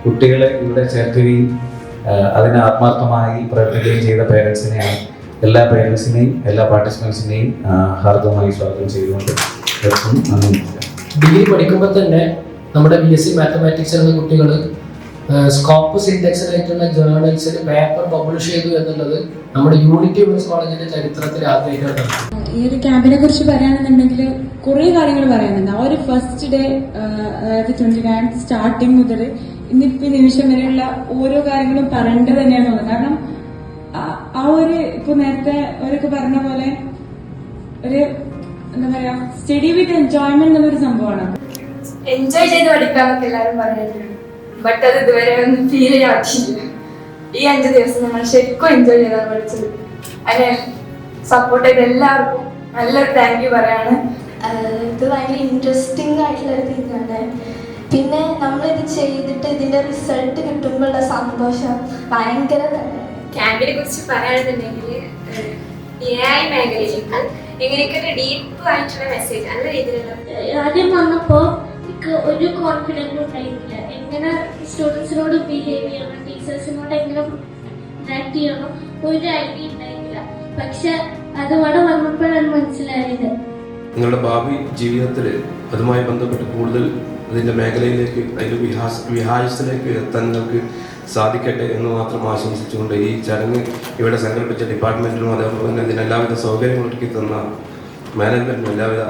കുട്ടികളെ ഇവിടെ ചേർക്കുകയും അതിന് ആത്മാർത്ഥമായി പ്രവർത്തിക്കുകയും ചെയ്ത പേരൻസിനെയാണ് എല്ലാ പേരൻസിനെയും എല്ലാ പാർട്ടിസിപ്പൻസിനെയും ഹാർദവമായി സ്വാഗതം ചെയ്തുകൊണ്ട് നന്ദി. ഡിഗ്രി പഠിക്കുമ്പോൾ തന്നെ നമ്മുടെ BSc മാത്തമാറ്റിക്സ് എന്ന കുട്ടികൾ സ്കോപ്പസ് ഇൻഡെക്സിലായിട്ടുള്ള ജേർണൽസിൽ പേപ്പർ പബ്ലിഷ് ചെയ്തു എന്നുള്ളത് നമ്മുടെ യൂണിറ്റി വുമൻസ് കോളേജിന്റെ ചരിത്രത്തിൽ ആദ്യമായിട്ടാണ്. ഈ ഒരു ക്യാമ്പിനെ കുറിച്ച് പറയുകയാണെന്നുണ്ടെങ്കിൽ കുറേ കാര്യങ്ങൾ പറയാനുണ്ട്. ആ ഒരു ഫസ്റ്റ് ഡേ, അതായത് 29 സ്റ്റാർട്ടിങ് മുതൽ ഇന്നിപ്പോ നിമിഷം വരെയുള്ള ഓരോ കാര്യങ്ങളും പറയേണ്ടത് തന്നെയാണ് തോന്നുന്നത്. കാരണം ആ ഒരു ഇപ്പൊ നേരത്തെ അവരൊക്കെ പറഞ്ഞ പോലെ ഒരു എന്താ പറയാ സ്റ്റഡി വിത്ത് എൻജോയ്മെന്റ് എന്നുള്ളൊരു സംഭവമാണ്. എൻജോയ് ചെയ്ത് പഠിക്കാന്നൊക്കെ എല്ലാവരും പറഞ്ഞിട്ടുണ്ട്, ബട്ട് അത് ഇതുവരെ ഒന്നും ഫീൽ ചെയ്യാത്തില്ല. ഈ 5 ദിവസം നമ്മൾ ശരിക്കും എൻജോയ് ചെയ്താണ് പഠിച്ചത്. അതിനെ സപ്പോർട്ട് ചെയ്ത് എല്ലാവർക്കും നല്ലൊരു താങ്ക് യു പറയാണ്. ഇത് ഭയങ്കര ഇൻട്രസ്റ്റിംഗ് ആയിട്ടുള്ളൊരു തിങ്ങാണ്. പിന്നെ നമ്മളിത് ചെയ്തിട്ട് ഇതിന്റെ റിസൾട്ട് കിട്ടുമ്പോഴുള്ള സന്തോഷം ഭയങ്കര. ക്യാമ്പിനെ കുറിച്ച് പറയുകയാണെന്നുണ്ടെങ്കിൽ AI മേഖലയിൽ എങ്ങനെയൊക്കെ ഡീപ്പ് ആയിട്ടുള്ള മെസ്സേജ് നല്ല രീതിയിലുള്ള. ആദ്യം വന്നപ്പോൾ എനിക്ക് ഒരു കോൺഫിഡൻറ്റും ഉണ്ടായിരുന്നില്ല. എങ്ങനെ സ്റ്റുഡൻസിനോട് ബിഹേവ് ചെയ്യണം, ടീച്ചേഴ്സിനോട് എങ്ങനെ ഇന്ററാക്ട് ചെയ്യണം, ഒരു ഐഡിയ ഉണ്ടായിരുന്നില്ല. പക്ഷെ അത് ഇവിടെ വന്നപ്പോഴാണ് മനസ്സിലായത്. നിങ്ങളുടെ ഭാവി ജീവിതത്തിൽ അതുമായി ബന്ധപ്പെട്ട് കൂടുതൽ അതിൻ്റെ മേഖലയിലേക്ക് അതിൻ്റെ വിഹായസിലേക്ക് എത്താൻ നിങ്ങൾക്ക് സാധിക്കട്ടെ എന്ന് മാത്രം ആശംസിച്ചുകൊണ്ട് ഈ ചടങ്ങ് ഇവിടെ സംഘടിപ്പിച്ച ഡിപ്പാർട്ട്മെൻറ്റിനും അതേപോലെ തന്നെ ഇതിന് എല്ലാവിധ സൗകര്യങ്ങളും ഒരുക്കി തന്ന മാനേജ്മെൻറ്റിനും എല്ലാവിധ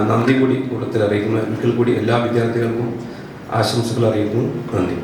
നന്ദി കൂടി കൂട്ടത്തിൽ അറിയിക്കുന്നു. ഒരിക്കൽ കൂടി എല്ലാ വിദ്യാർത്ഥികൾക്കും ആശംസകൾ അറിയിക്കുന്നു. നന്ദി.